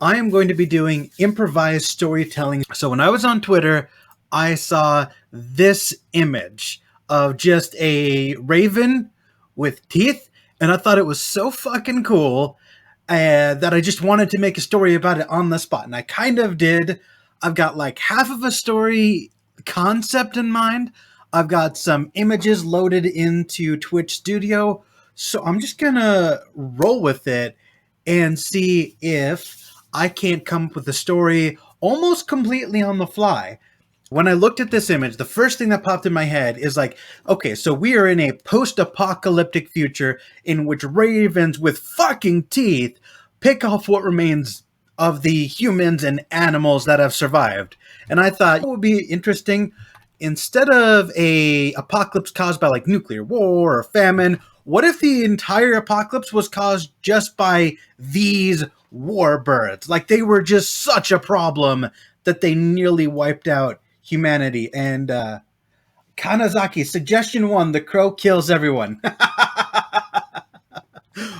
I am going to be doing improvised storytelling. So when I was on Twitter, I saw this image of just a raven with teeth, and I thought it was so fucking cool that I just wanted to make a story about it on the spot. And I kind of did. I've got like half of a story concept in mind. I've got some images loaded into Twitch Studio. So I'm just going to roll with it and see if I can't come up with a story almost completely on the fly. When I looked at this image, the first thing that popped in my head is like, okay, so we are in a post-apocalyptic future in which ravens with fucking teeth pick off what remains of the humans and animals that have survived. And I thought it would be interesting, instead of a apocalypse caused by like nuclear war or famine, what if the entire apocalypse was caused just by these warbirds? Like they were just such a problem that they nearly wiped out humanity. And Kanazaki, suggestion one, the crow kills everyone.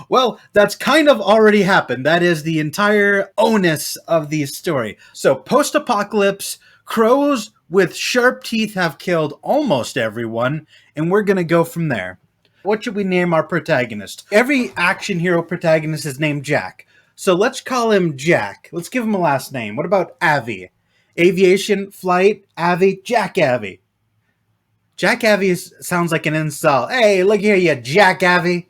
Well, that's kind of already happened. That is the entire onus of the story. So, post apocalypse, crows with sharp teeth have killed almost everyone, and we're going to go from there. What should we name our protagonist? Every action hero protagonist is named Jack. So let's call him Jack. Let's give him a last name. What about Avi? Aviation, flight, Avi, Jack Avi. Jack Avi sounds like an insult. Hey, look here, you Jack Avi.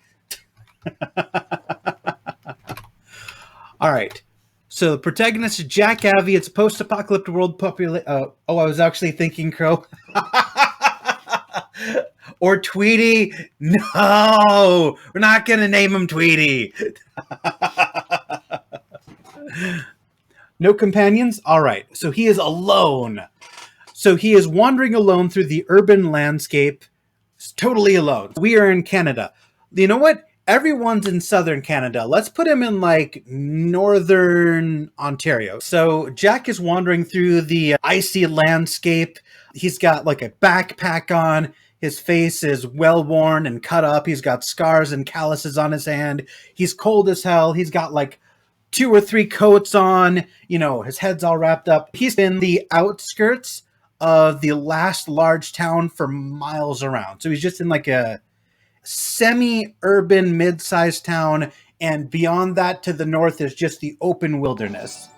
All right. So the protagonist is Jack Avi. It's a post-apocalyptic world I was actually thinking Crow. Or Tweety. No, we're not going to name him Tweety. No companions? All right. So he is alone. So he is wandering alone through the urban landscape, totally alone. We are in Canada. You know what? Everyone's in southern Canada. Let's put him in like northern Ontario. So Jack is wandering through the icy landscape. He's got like a backpack on. His face is well worn and cut up. He's got scars and calluses on his hand. He's cold as hell. He's got like 2 or 3 coats on. You know, his head's all wrapped up. He's in the outskirts of the last large town for miles around. So he's just in like a semi-urban mid-sized town, and beyond that to the north is just the open wilderness.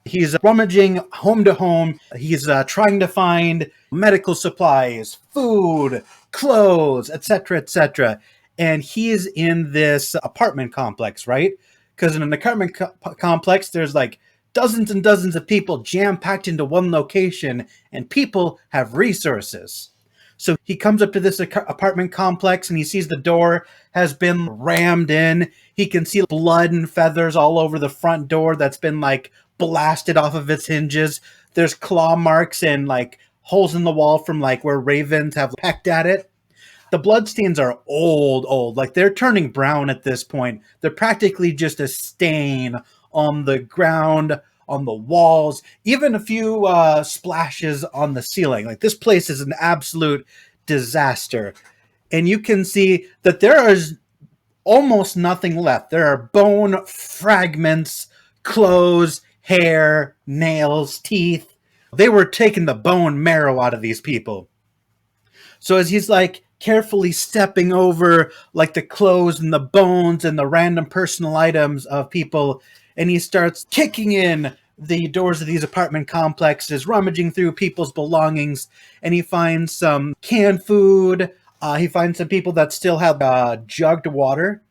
He's rummaging home to home. He's trying to find medical supplies, food, clothes, etc., etc. And he is in this apartment complex, right? Because in an apartment complex, there's like dozens and dozens of people jam-packed into one location, and people have resources. So he comes up to this apartment complex and he sees the door has been rammed in. He can see blood and feathers all over the front door that's been like blasted off of its hinges. There's claw marks and like holes in the wall from like where ravens have pecked at it. The bloodstains are old. Like they're turning brown at this point. They're practically just a stain on the ground, on the walls, even a few splashes on the ceiling. Like this place is an absolute disaster. And you can see that there is almost nothing left. There are bone fragments, clothes, hair, nails, teeth. They were taking the bone marrow out of these people. So as he's like carefully stepping over like the clothes and the bones and the random personal items of people, and he starts kicking in the doors of these apartment complexes, rummaging through people's belongings, and he finds some canned food. He finds some people that still have jugged water.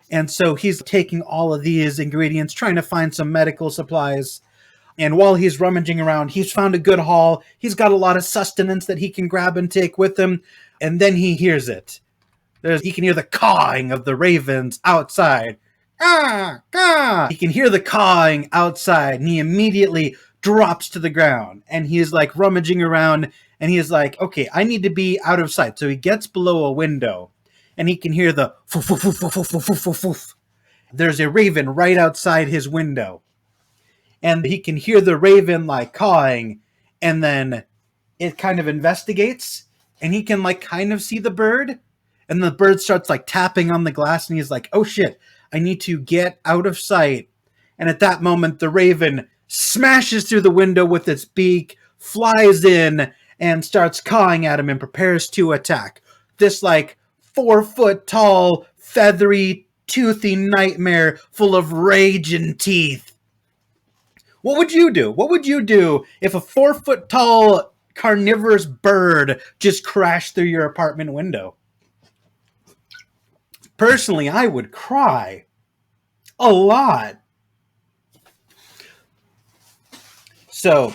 And so he's taking all of these ingredients, trying to find some medical supplies. And while he's rummaging around, he's found a good haul. He's got a lot of sustenance that he can grab and take with him. And then he hears it. He can hear the cawing of the ravens outside. Ah, ah. He can hear the cawing outside, and he immediately drops to the ground. And he is like rummaging around, and he is like, okay, I need to be out of sight. So he gets below a window, and he can hear the foof, foof, foof, foof, foof, foof, foof, foof. There's a raven right outside his window. And he can hear the raven like cawing, and then it kind of investigates, and he can like kind of see the bird, and the bird starts like tapping on the glass, and he's like, oh shit, I need to get out of sight And at that moment, the raven smashes through the window with its beak, flies in, and starts cawing at him and prepares to attack. This, like, 4-foot tall, feathery, toothy nightmare full of rage and teeth. What would you do? What would you do if a 4-foot tall carnivorous bird just crashed through your apartment window? Personally, I would cry. A lot. So,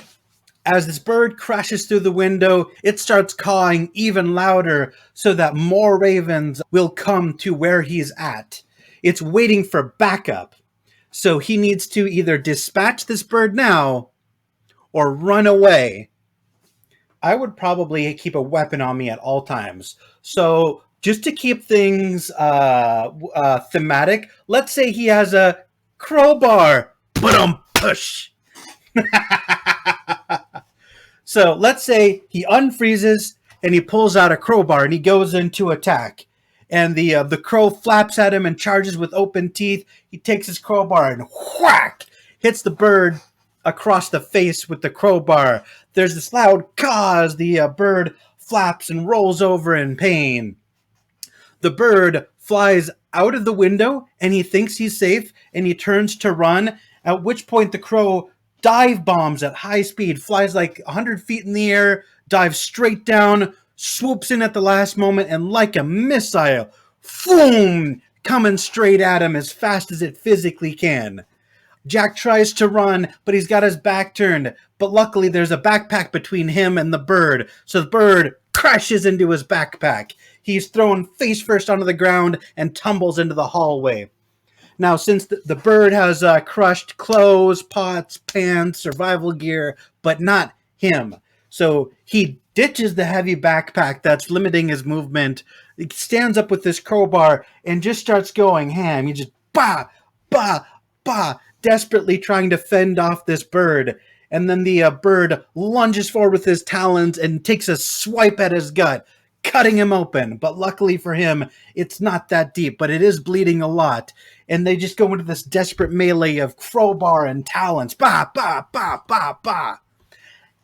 as this bird crashes through the window, it starts cawing even louder so that more ravens will come to where he's at. It's waiting for backup. So he needs to either dispatch this bird now or run away. I would probably keep a weapon on me at all times. So just to keep things thematic, let's say he has a crowbar. Push. So let's say he unfreezes and he pulls out a crowbar and he goes into attack. And the crow flaps at him and charges with open teeth. He takes his crowbar and whack! Hits the bird across the face with the crowbar. There's this loud caw as the bird flaps and rolls over in pain. The bird flies out of the window and he thinks he's safe and he turns to run, at which point the crow dive bombs at high speed, flies like 100 feet in the air, dives straight down, swoops in at the last moment, and like a missile, boom, coming straight at him as fast as it physically can. Jack tries to run, but he's got his back turned. But luckily, there's a backpack between him and the bird, so the bird crashes into his backpack. He's thrown face first onto the ground and tumbles into the hallway. Now, since the bird has crushed clothes, pots, pans, survival gear, but not him. So he ditches the heavy backpack that's limiting his movement. He stands up with this crowbar and just starts going ham. He just bah, bah, bah, desperately trying to fend off this bird. And then the bird lunges forward with his talons and takes a swipe at his gut, cutting him open. But luckily for him, it's not that deep, but it is bleeding a lot. And they just go into this desperate melee of crowbar and talons. Bah, bah, bah, bah, bah.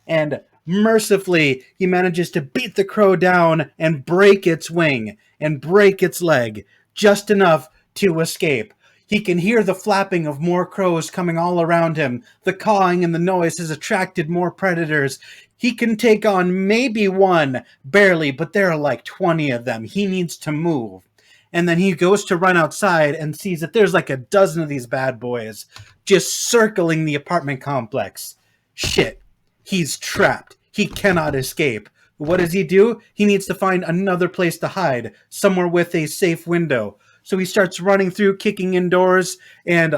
And mercifully, he manages to beat the crow down and break its wing and break its leg, just enough to escape. He can hear the flapping of more crows coming all around him. The cawing and the noise has attracted more predators. He can take on maybe one, barely, but there are like 20 of them. He needs to move. And then he goes to run outside and sees that there's like a dozen of these bad boys just circling the apartment complex. Shit. He's trapped. He cannot escape. What does he do? He needs to find another place to hide, somewhere with a safe window. So he starts running through, kicking indoors, and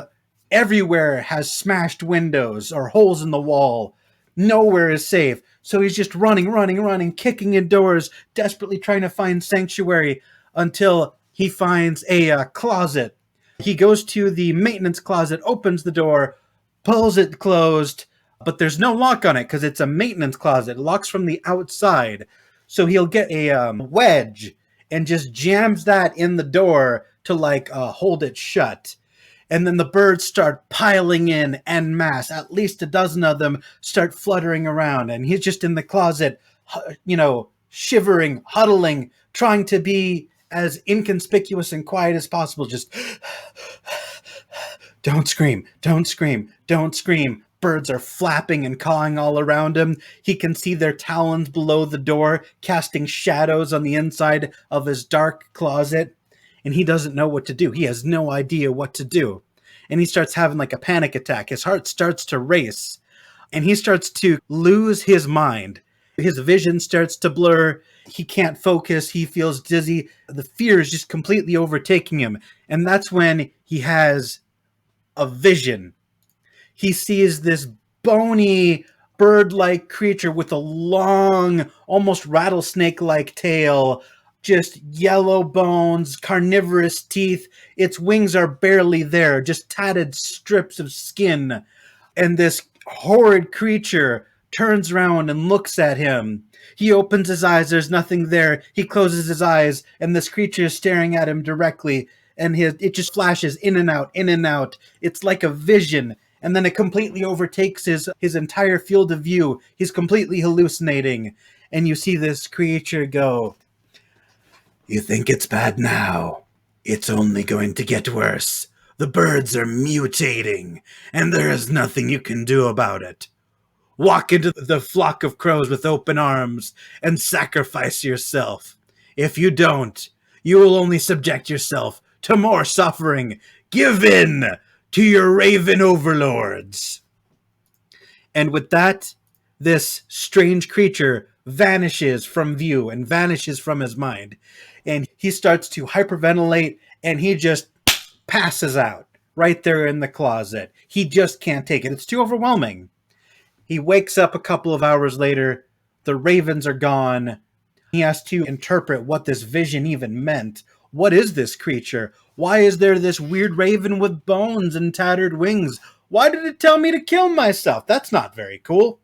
everywhere has smashed windows or holes in the wall. Nowhere is safe. So he's just running, kicking indoors, desperately trying to find sanctuary until he finds a closet. He goes to the maintenance closet, opens the door, pulls it closed, but there's no lock on it because it's a maintenance closet. It locks from the outside. So he'll get a wedge and just jams that in the door to hold it shut. And then the birds start piling in en masse. At least a dozen of them start fluttering around. And he's just in the closet, shivering, huddling, trying to be as inconspicuous and quiet as possible. Just don't scream, don't scream, don't scream. Birds are flapping and cawing all around him. He can see their talons below the door, casting shadows on the inside of his dark closet. And he doesn't know what to do. He has no idea what to do. And he starts having like a panic attack. His heart starts to race. And he starts to lose his mind. His vision starts to blur. He can't focus. He feels dizzy. The fear is just completely overtaking him. And that's when he has a vision. He sees this bony, bird-like creature with a long, almost rattlesnake-like tail, just yellow bones, carnivorous teeth. Its wings are barely there, just tatted strips of skin. And this horrid creature turns around and looks at him. He opens his eyes, there's nothing there. He closes his eyes, and this creature is staring at him directly. and it just flashes in and out, in and out. It's like a vision, and then it completely overtakes his entire field of view. He's completely hallucinating, and you see this creature go, "You think it's bad now? It's only going to get worse. The birds are mutating, and there is nothing you can do about it. Walk into the flock of crows with open arms and sacrifice yourself. If you don't, you will only subject yourself to more suffering. Give in to your raven overlords." And with that, this strange creature vanishes from view and vanishes from his mind. And he starts to hyperventilate, and he just passes out right there in the closet. He just can't take it. It's too overwhelming. He wakes up a couple of hours later. The ravens are gone. He has to interpret what this vision even meant. What is this creature? Why is there this weird raven with bones and tattered wings? Why did it tell me to kill myself? That's not very cool.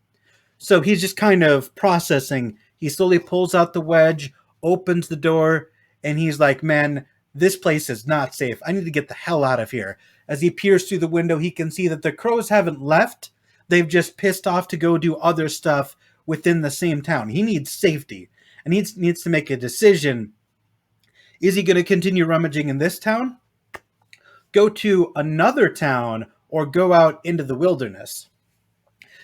So he's just kind of processing. He slowly pulls out the wedge, opens the door, and he's like, man, this place is not safe. I need to get the hell out of here. As he peers through the window, he can see that the crows haven't left. They've just pissed off to go do other stuff within the same town. He needs safety, and he needs to make a decision. Is he going to continue rummaging in this town, go to another town, or go out into the wilderness?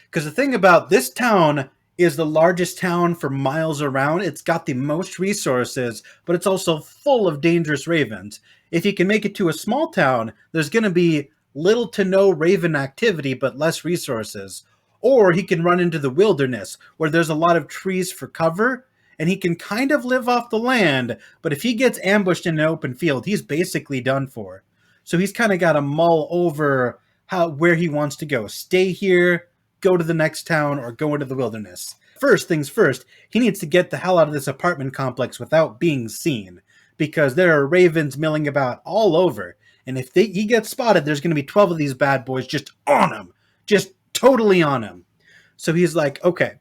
Because the thing about this town is the largest town for miles around. It's got the most resources, but it's also full of dangerous ravens. If he can make it to a small town, there's going to be little to no raven activity, but less resources. Or he can run into the wilderness, where there's a lot of trees for cover, and he can kind of live off the land, but if he gets ambushed in an open field, he's basically done for. So he's kind of got to mull over where he wants to go. Stay here, go to the next town, or go into the wilderness. First things first, he needs to get the hell out of this apartment complex without being seen, because there are ravens milling about all over. And if he gets spotted, there's going to be 12 of these bad boys just on him. Just totally on him. So he's like, okay,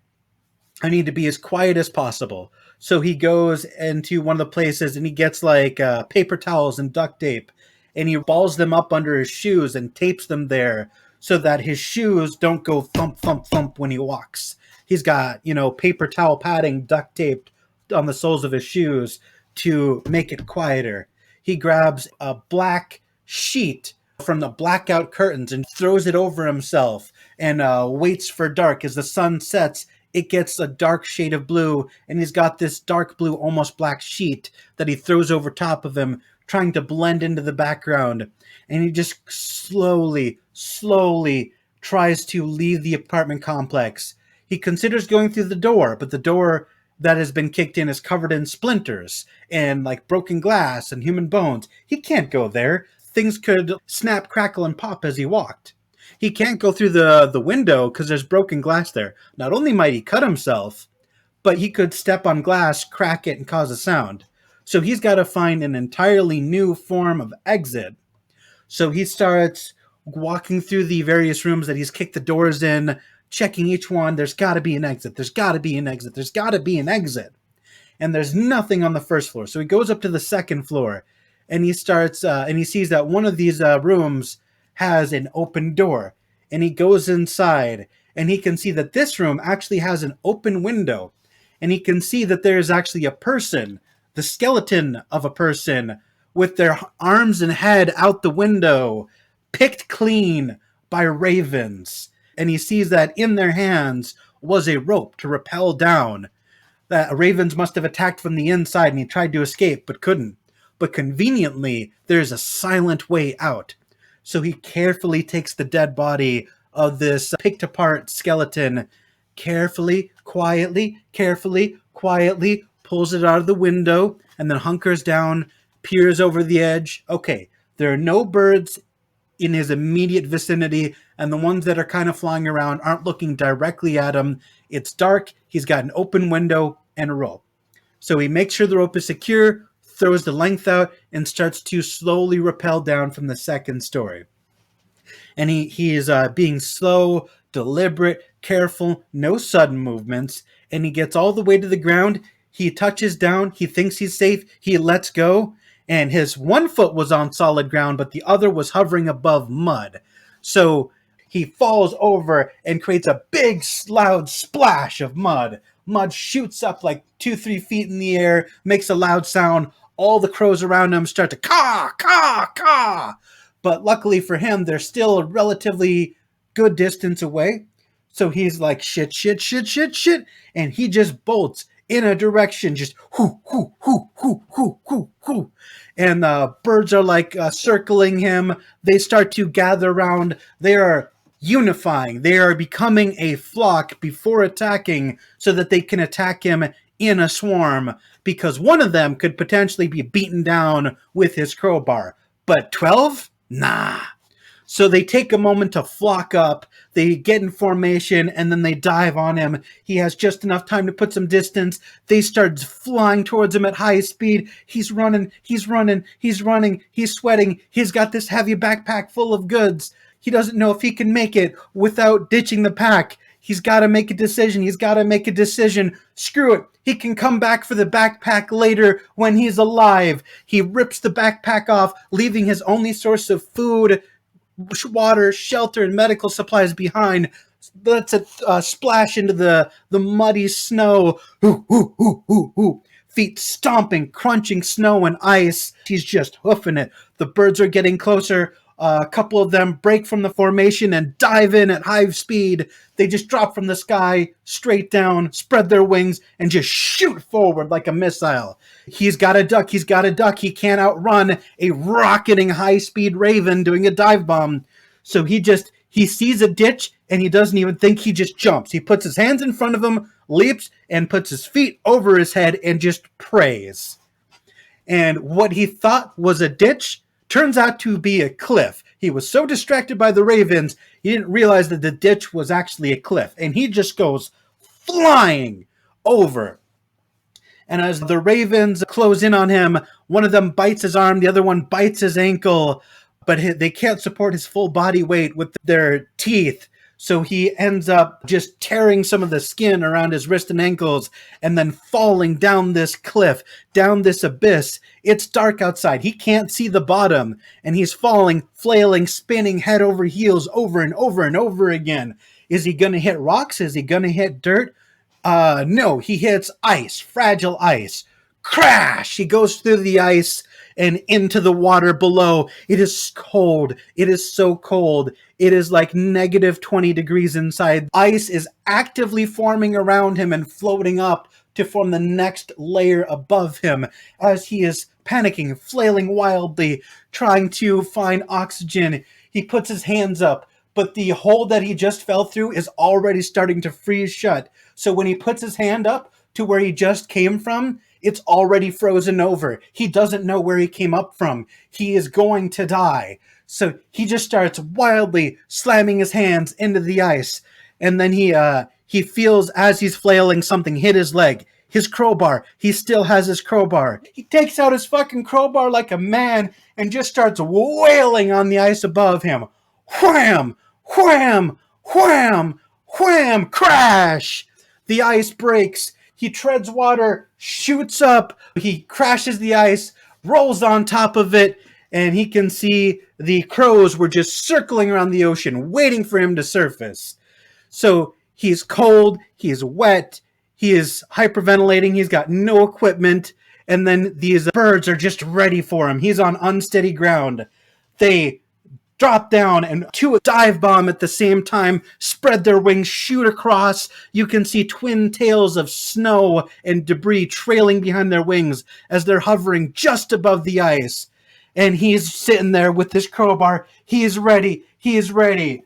I need to be as quiet as possible. So he goes into one of the places and he gets like paper towels and duct tape. And he balls them up under his shoes and tapes them there so that his shoes don't go thump, thump, thump when he walks. He's got, paper towel padding duct taped on the soles of his shoes to make it quieter. He grabs a black sheet from the blackout curtains and throws it over himself and waits for dark. As the sun sets, it gets a dark shade of blue, and he's got this dark blue, almost black sheet that he throws over top of him, trying to blend into the background. And he just slowly tries to leave the apartment complex. He considers going through the door, but the door that has been kicked in is covered in splinters and like broken glass and human bones. He can't go there. Things could snap, crackle, and pop as he walked. He can't go through the window because there's broken glass there. Not only might he cut himself, but he could step on glass, crack it, and cause a sound. So he's got to find an entirely new form of exit. So he starts walking through the various rooms that he's kicked the doors in, checking each one. There's got to be an exit. There's got to be an exit. There's got to be an exit. And there's nothing on the first floor. So he goes up to the second floor, and he starts, and he sees that one of these rooms has an open door. And he goes inside, and he can see that this room actually has an open window. And he can see that there is actually a person, the skeleton of a person, with their arms and head out the window, picked clean by ravens. And he sees that in their hands was a rope to rappel down. That ravens must have attacked from the inside, and he tried to escape but couldn't. But conveniently, there's a silent way out. So he carefully takes the dead body of this picked apart skeleton, carefully, quietly, pulls it out of the window, and then hunkers down, peers over the edge. Okay, there are no birds in his immediate vicinity, and the ones that are kind of flying around aren't looking directly at him. It's dark, he's got an open window and a rope. So he makes sure the rope is secure, throws the length out, and starts to slowly rappel down from the second story. And he is being slow, deliberate, careful, no sudden movements, and he gets all the way to the ground. He touches down, he thinks he's safe, he lets go, and his one foot was on solid ground, but the other was hovering above mud. So he falls over and creates a big, loud splash of mud. Mud shoots up like 2-3 feet in the air, makes a loud sound. All the crows around him start to caw, caw, caw. But luckily for him, they're still a relatively good distance away. So he's like, shit, shit, shit, shit, shit. And he just bolts in a direction, just hoo, hoo, hoo, hoo, hoo, hoo, hoo. And the birds are like circling him. They start to gather around. They are unifying. They are becoming a flock before attacking so that they can attack him in a swarm, because one of them could potentially be beaten down with his crowbar. But 12? Nah. So they take a moment to flock up, they get in formation, and then they dive on him. He has just enough time to put some distance. They start flying towards him at high speed. He's running, he's running, he's running, he's sweating. He's got this heavy backpack full of goods. He doesn't know if he can make it without ditching the pack. He's got to make a decision. He's got to make a decision. Screw it. He can come back for the backpack later when he's alive. He rips the backpack off, leaving his only source of food, water, shelter, and medical supplies behind. Lets it splash into the muddy snow. Ooh, ooh, ooh, ooh, ooh. Feet stomping, crunching snow and ice. He's just hoofing it. The birds are getting closer. A couple of them break from the formation and dive in at high speed. They just drop from the sky, straight down, spread their wings, and just shoot forward like a missile. He's got to duck. He's got to duck. He can't outrun a rocketing high-speed raven doing a dive bomb. So he sees a ditch, and he doesn't even think. He just jumps. He puts his hands in front of him, leaps, and puts his feet over his head and just prays. And what he thought was a ditch turns out to be a cliff. He was so distracted by the ravens, he didn't realize that the ditch was actually a cliff. And he just goes flying over. And as the ravens close in on him, one of them bites his arm, the other one bites his ankle, but they can't support his full body weight with their teeth. So he ends up just tearing some of the skin around his wrist and ankles and then falling down this cliff, down this abyss. It's dark outside. He can't see the bottom, and he's falling, flailing, spinning head over heels over and over and over again. Is he going to hit rocks? Is he going to hit dirt? No, he hits ice, fragile ice. Crash! He goes through the ice and into the water below. It is cold. It is so cold. It is like negative 20 degrees inside. Ice is actively forming around him and floating up to form the next layer above him as he is panicking, flailing wildly, trying to find oxygen. He puts his hands up, but the hole that he just fell through is already starting to freeze shut. So when he puts his hand up to where he just came from, it's already frozen over. He doesn't know where he came up from. He is going to die. So he just starts wildly slamming his hands into the ice. And then he feels, as he's flailing, something hit his leg. His crowbar. He still has his crowbar. He takes out his fucking crowbar like a man and just starts wailing on the ice above him. Wham! Wham! Wham! Wham! Crash! The ice breaks. He treads water, shoots up, he crashes the ice, rolls on top of it, and he can see the crows were just circling around the ocean, waiting for him to surface. So he's cold, he's wet, he is hyperventilating, he's got no equipment, and then these birds are just ready for him. He's on unsteady ground. They drop down and to a dive bomb at the same time, spread their wings, shoot across. You can see twin tails of snow and debris trailing behind their wings as they're hovering just above the ice. And he's sitting there with his crowbar. He is ready. He is ready.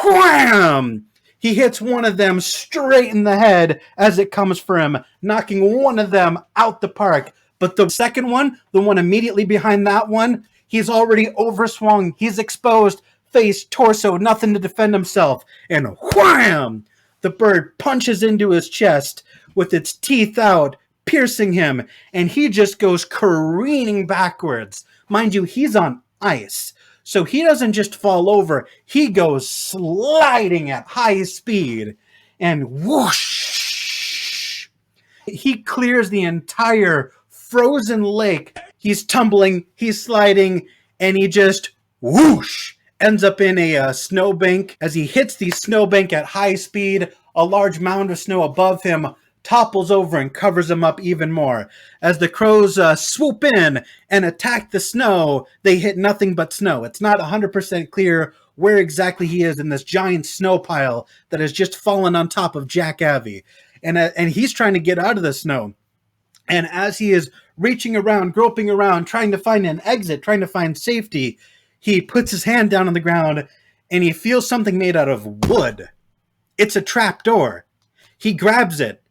Wham! He hits one of them straight in the head as it comes for him, knocking one of them out the park. But the second one, the one immediately behind that one, he's already overswung. He's exposed, face, torso, nothing to defend himself. And wham! The bird punches into his chest with its teeth out, piercing him. And he just goes careening backwards. Mind you, he's on ice. So he doesn't just fall over. He goes sliding at high speed. And whoosh! He clears the entire frozen lake. He's tumbling, he's sliding, and he just whoosh ends up in a snowbank. As he hits the snowbank at high speed, a large mound of snow above him topples over and covers him up even more. As the crows swoop in and attack the snow, they hit nothing but snow. It's not 100% clear where exactly he is in this giant snow pile that has just fallen on top of Jack Abbey. And he's trying to get out of the snow. And as he is reaching around, groping around, trying to find an exit, trying to find safety, he puts his hand down on the ground and he feels something made out of wood. It's a trap door. He grabs it.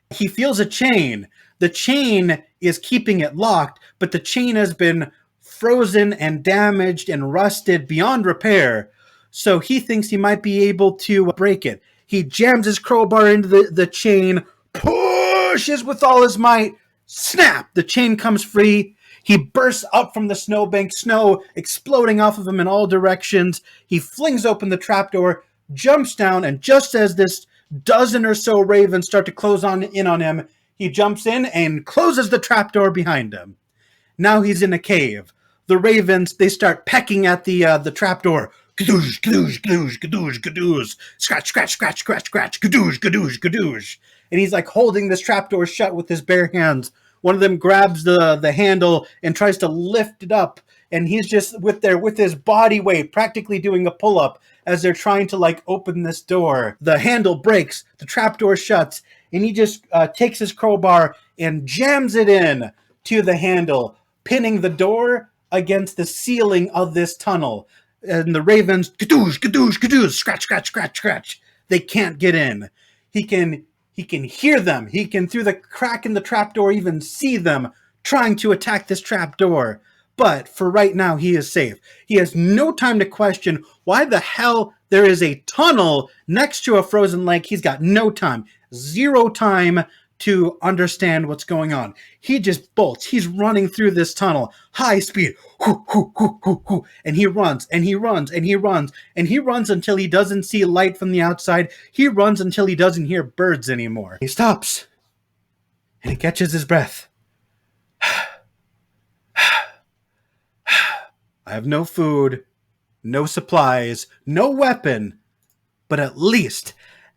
He feels a chain. The chain is keeping it locked, but the chain has been frozen and damaged and rusted beyond repair. So he thinks he might be able to break it. He jams his crowbar into the chain, pushes with all his might. Snap! The chain comes free. He bursts up from the snowbank, snow exploding off of him in all directions. He flings open the trapdoor, jumps down, and just as this dozen or so ravens start to close in on him, he jumps in and closes the trapdoor behind him. Now he's in a cave. The ravens, they start pecking at the trapdoor. Gadoosh, gadoosh, gadoosh, gadoosh, gadoosh. Scratch, scratch, scratch, scratch, scratch. Gadoosh, gadoosh, gadoosh. And he's like holding this trapdoor shut with his bare hands. One of them grabs the handle and tries to lift it up. And he's just with his body weight practically doing a pull-up as they're trying to like open this door. The handle breaks, the trapdoor shuts, and he just takes his crowbar and jams it in to the handle, pinning the door against the ceiling of this tunnel. And the ravens, gadoosh, gadoosh, gadoosh, scratch, scratch, scratch, scratch. They can't get in. He can hear them. He can, through the crack in the trapdoor, even see them trying to attack this trapdoor. But for right now, he is safe. He has no time to question why the hell there is a tunnel next to a frozen lake. He's got no time. Zero time to understand what's going on. He just bolts. He's running through this tunnel, high speed, hoo, hoo, hoo, hoo, hoo. And he runs, and he runs, and he runs, and he runs until he doesn't see light from the outside. He runs until he doesn't hear birds anymore. He stops, and he catches his breath. I have no food, no supplies, no weapon, but at least,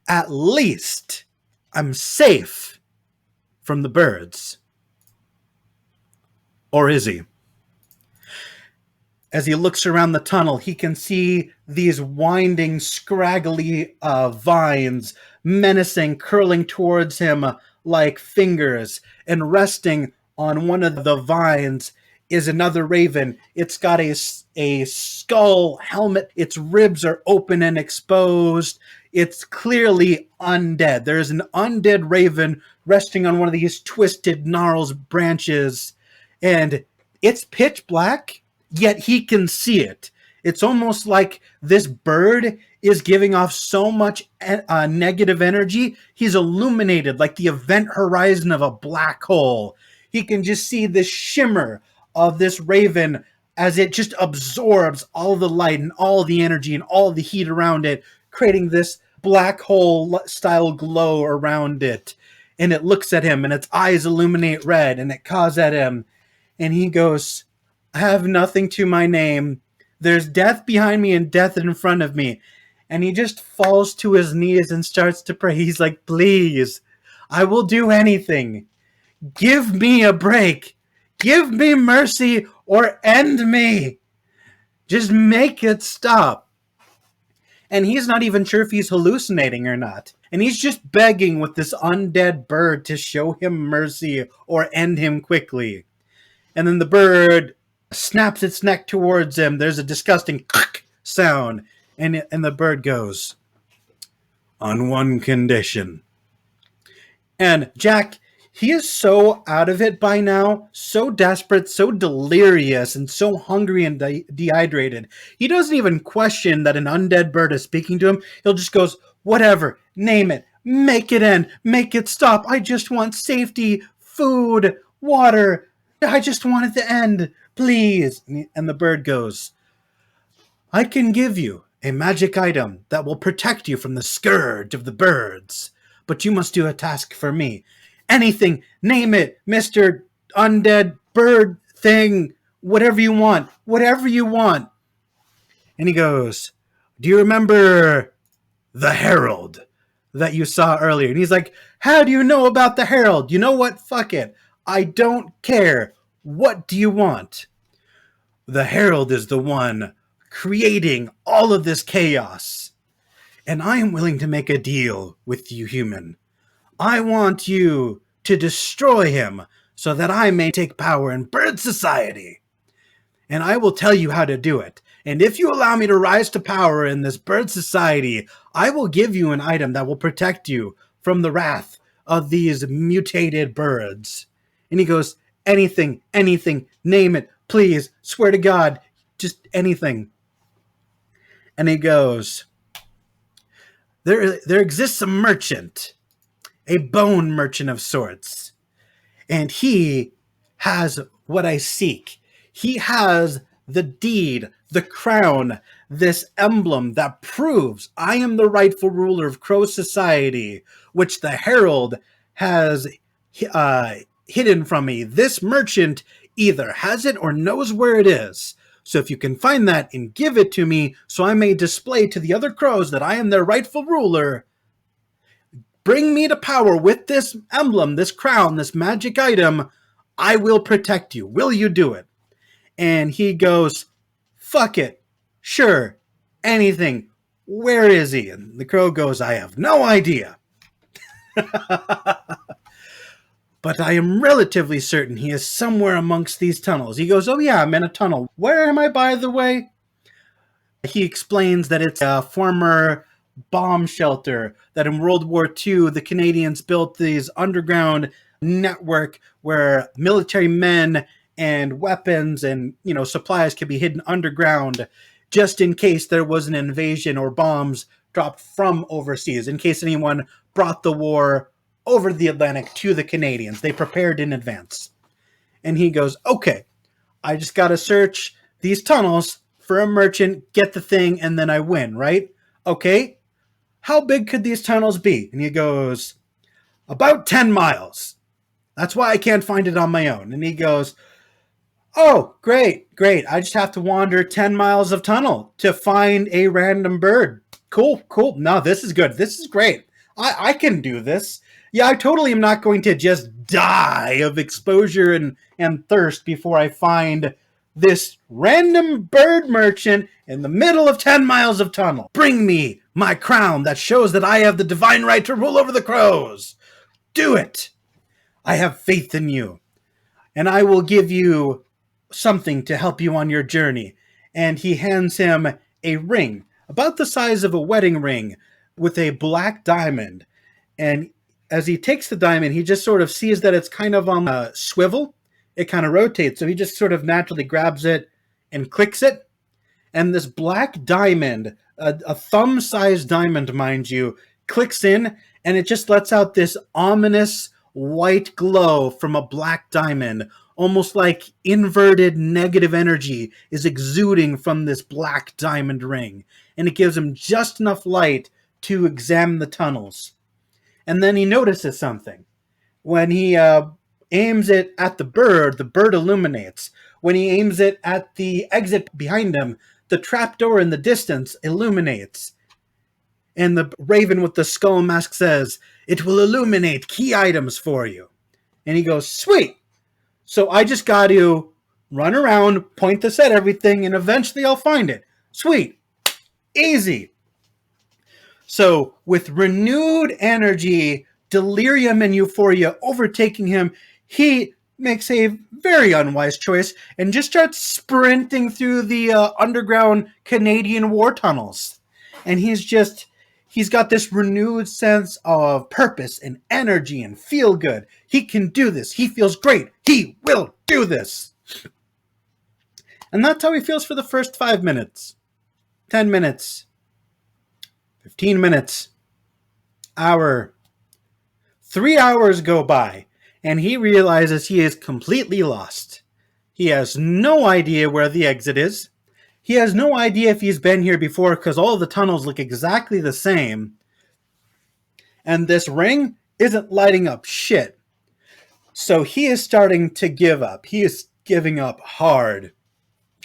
I'm safe from the birds. Or is he? As he looks around the tunnel, he can see these winding, scraggly vines, menacing, curling towards him like fingers, and resting on one of the vines is another raven. It's got a skull helmet. Its ribs are open and exposed. It's clearly undead. There's an undead raven resting on one of these twisted gnarls branches, and it's pitch black, yet he can see it. It's almost like this bird is giving off so much negative energy. He's illuminated like the event horizon of a black hole. He can just see this shimmer of this raven as it just absorbs all the light and all the energy and all the heat around it, creating this black hole style glow around it. And it looks at him and its eyes illuminate red and it caws at him. And he goes, I have nothing to my name. There's death behind me and death in front of me. And he just falls to his knees and starts to pray. He's like, please, I will do anything. Give me a break. Give me mercy or end me. Just make it stop. And he's not even sure if he's hallucinating or not. And he's just begging with this undead bird to show him mercy or end him quickly. And then the bird snaps its neck towards him. There's a disgusting sound. And the bird goes, on one condition. And Jack, he is so out of it by now, so desperate, so delirious, and so hungry and dehydrated. He doesn't even question that an undead bird is speaking to him. He'll just goes, whatever, name it, make it end, make it stop. I just want safety, food, water. I just want it to end, please. And the bird goes, I can give you a magic item that will protect you from the scourge of the birds, but you must do a task for me. Anything, name it, Mr. Undead Bird thing, whatever you want, whatever you want. And he goes, do you remember the Herald that you saw earlier? And he's like, how do you know about the Herald? You know what? Fuck it. I don't care. What do you want? The Herald is the one creating all of this chaos. And I am willing to make a deal with you, human. I want you to destroy him so that I may take power in bird society. And I will tell you how to do it. And if you allow me to rise to power in this bird society, I will give you an item that will protect you from the wrath of these mutated birds. And he goes, anything, name it, please, swear to God, just anything. And he goes, there exists a merchant, a bone merchant of sorts, and he has what I seek. He has the deed, the crown, this emblem that proves I am the rightful ruler of Crow society, which the Herald has hidden from me. This merchant either has it or knows where it is. So if you can find that and give it to me so I may display to the other crows that I am their rightful ruler, bring me to power with this emblem, this crown, this magic item, I will protect you. Will you do it? And he goes, fuck it. Sure. Anything. Where is he? And the crow goes, I have no idea. But I am relatively certain he is somewhere amongst these tunnels. He goes, oh yeah, I'm in a tunnel. Where am I, by the way? He explains that it's a former bomb shelter, that in World War II, the Canadians built these underground network where military men and weapons and, supplies could be hidden underground just in case there was an invasion or bombs dropped from overseas, in case anyone brought the war over the Atlantic to the Canadians. They prepared in advance. And he goes, okay, I just got to search these tunnels for a merchant, get the thing, and then I win, right? Okay, how big could these tunnels be? And he goes, about 10 miles. That's why I can't find it on my own. And he goes, oh, great. I just have to wander 10 miles of tunnel to find a random bird. Cool. No, this is good. This is great. I can do this. Yeah, I totally am not going to just die of exposure and thirst before I find this random bird merchant in the middle of 10 miles of tunnel. Bring me my crown that shows that I have the divine right to rule over the crows. Do it. I have faith in you. And I will give you something to help you on your journey. And he hands him a ring, about the size of a wedding ring, with a black diamond. And as he takes the diamond, he just sort of sees that it's kind of on a swivel. It kind of rotates. So he just sort of naturally grabs it and clicks it. And this black diamond, a thumb-sized diamond, mind you, clicks in, and it just lets out this ominous white glow from a black diamond, almost like inverted negative energy is exuding from this black diamond ring. And it gives him just enough light to examine the tunnels. And then he notices something. When he aims it at the bird illuminates. When he aims it at the exit behind him, the trapdoor in the distance illuminates. And the raven with the skull mask says, it will illuminate key items for you. And he goes, sweet. So I just got to run around, point this at everything, and eventually I'll find it. Sweet. Easy. So with renewed energy, delirium and euphoria overtaking him, he makes a very unwise choice and just starts sprinting through the underground Canadian war tunnels. And he's got this renewed sense of purpose and energy and feel good. He can do this. He feels great. He will do this. And that's how he feels for the first 5 minutes, 10 minutes, 15 minutes, hour. 3 hours go by, and he realizes he is completely lost. He has no idea where the exit is. He has no idea if he's been here before because all the tunnels look exactly the same. And this ring isn't lighting up shit. So he is starting to give up. He is giving up hard.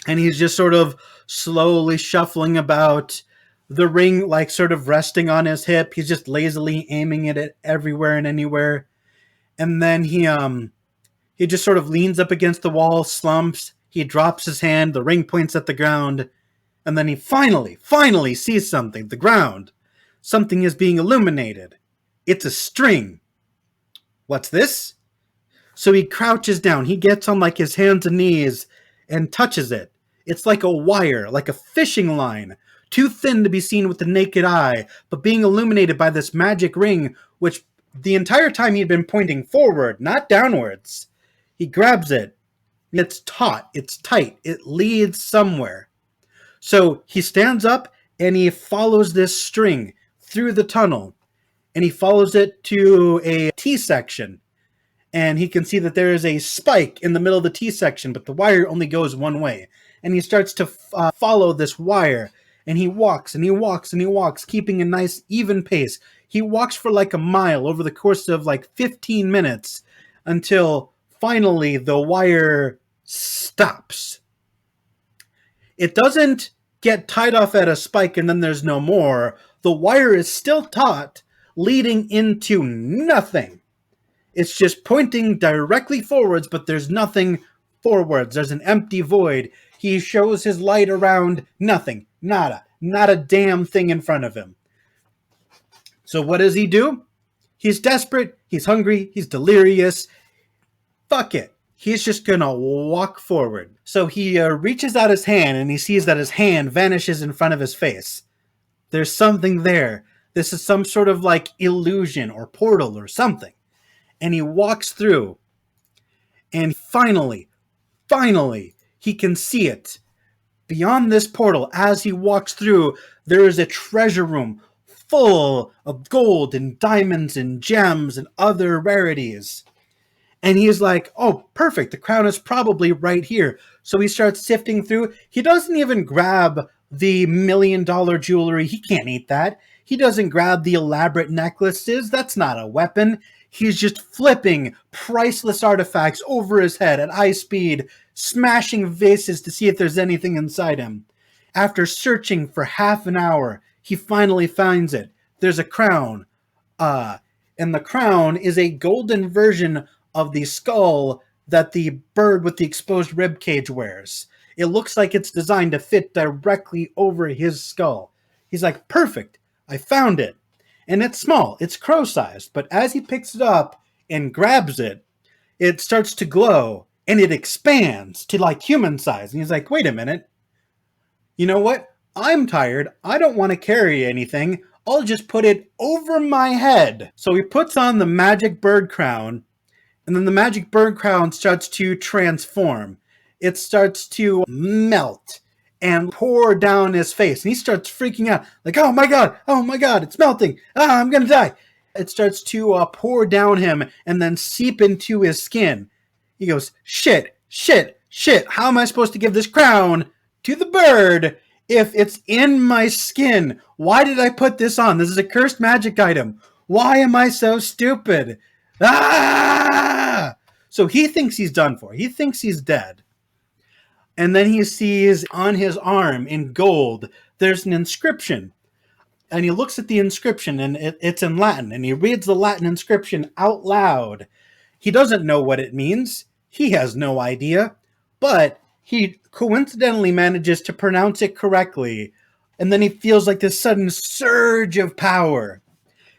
And he's just sort of slowly shuffling about, the ring like sort of resting on his hip. He's just lazily aiming it at everywhere and anywhere. And then he just sort of leans up against the wall, slumps, he drops his hand, the ring points at the ground, and then he finally sees something, the ground. Something is being illuminated. It's a string. What's this? So he crouches down, he gets on like his hands and knees and touches it. It's like a wire, like a fishing line, too thin to be seen with the naked eye, but being illuminated by this magic ring, which the entire time he'd been pointing forward, not downwards. He grabs it. It's taut. It's tight. It leads somewhere. So he stands up and he follows this string through the tunnel. And he follows it to a T-section. And he can see that there is a spike in the middle of the T-section, but the wire only goes one way. And he starts to follow this wire. And he walks and he walks and he walks, keeping a nice even pace. He walks for like a mile over the course of like 15 minutes until finally the wire stops. It doesn't get tied off at a spike and then there's no more. The wire is still taut, leading into nothing. It's just pointing directly forwards, but there's nothing forwards. There's an empty void. He shows his light around, nothing, nada, not a damn thing in front of him. So what does he do? He's desperate, he's hungry, he's delirious. Fuck it. He's just gonna walk forward. So he reaches out his hand and he sees that his hand vanishes in front of his face. There's something there. This is some sort of like illusion or portal or something. And he walks through. And finally, he can see it. Beyond this portal, as he walks through, there is a treasure room full of gold and diamonds and gems and other rarities. And he's like, oh, perfect. The crown is probably right here. So he starts sifting through. He doesn't even grab the $1 million jewelry. He can't eat that. He doesn't grab the elaborate necklaces. That's not a weapon. He's just flipping priceless artifacts over his head at high speed, smashing vases to see if there's anything inside him. After searching for half an hour, he finally finds it. There's a crown. And the crown is a golden version of the skull that the bird with the exposed rib cage wears. It looks like it's designed to fit directly over his skull. He's like, perfect, I found it. And it's small, it's crow-sized, but as he picks it up and grabs it, it starts to glow and it expands to like human size. And he's like, wait a minute, you know what? I'm tired, I don't want to carry anything, I'll just put it over my head. So he puts on the magic bird crown, and then the magic bird crown starts to transform. It starts to melt and pour down his face. And he starts freaking out. Like, oh my God, it's melting. I'm going to die. It starts to pour down him and then seep into his skin. He goes, shit. How am I supposed to give this crown to the bird if it's in my skin? Why did I put this on? This is a cursed magic item. Why am I so stupid? So he thinks he's done for. He thinks he's dead. And then he sees on his arm in gold, there's an inscription. And he looks at the inscription and it's in Latin. And he reads the Latin inscription out loud. He doesn't know what it means. He has no idea. But he coincidentally manages to pronounce it correctly. And then he feels like this sudden surge of power.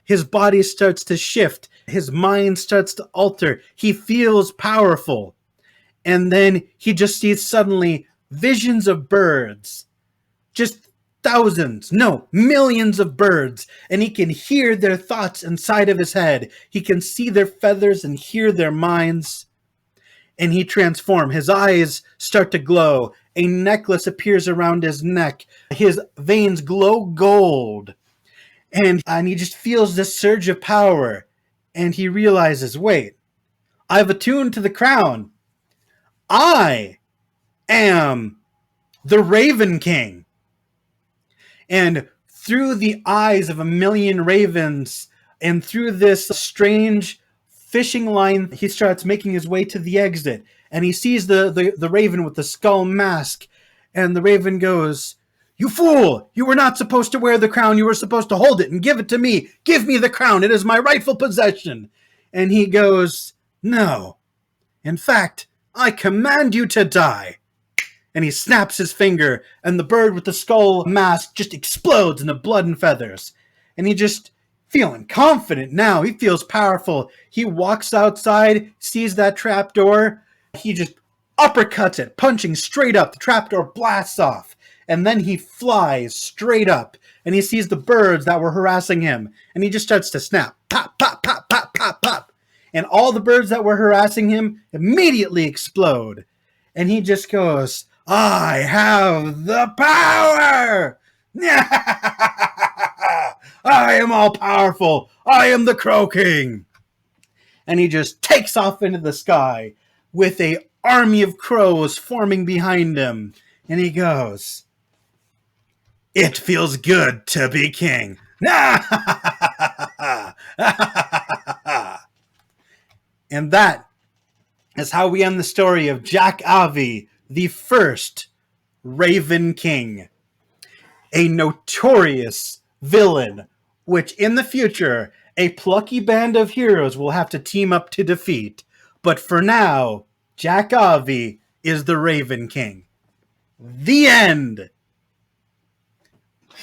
His body starts to shift. His mind starts to alter. He feels powerful. And then he just sees suddenly visions of birds. Just thousands, no, millions of birds. And he can hear their thoughts inside of his head. He can see their feathers and hear their minds. And he transforms. His eyes start to glow. A necklace appears around his neck. His veins glow gold. And he just feels this surge of power. And he realizes, wait, I've attuned to the crown. I am the Raven King. And through the eyes of 1,000,000 ravens and through this strange fishing line, he starts making his way to the exit. and he sees the raven with the skull mask, and the raven goes, "You fool! You were not supposed to wear the crown. You were supposed to hold it and give it to me. Give me the crown. It is my rightful possession." And he goes, "No. In fact, I command you to die." And he snaps his finger, and the bird with the skull mask just explodes into blood and feathers. And he just feeling confident now. He feels powerful. He walks outside, sees that trapdoor. He just uppercuts it, punching straight up. The trapdoor blasts off. And then he flies straight up, and he sees the birds that were harassing him. And he just starts to snap. Pop, pop, pop, pop, pop, pop. And all the birds that were harassing him immediately explode. And he just goes, "I have the power! I am all powerful. I am the Crow King." And he just takes off into the sky with an army of crows forming behind him. And he goes, "It feels good to be king." And that is how we end the story of Jack Avi, the first Raven King. A notorious villain, which in the future, a plucky band of heroes will have to team up to defeat. But for now, Jack Avi is the Raven King. The end!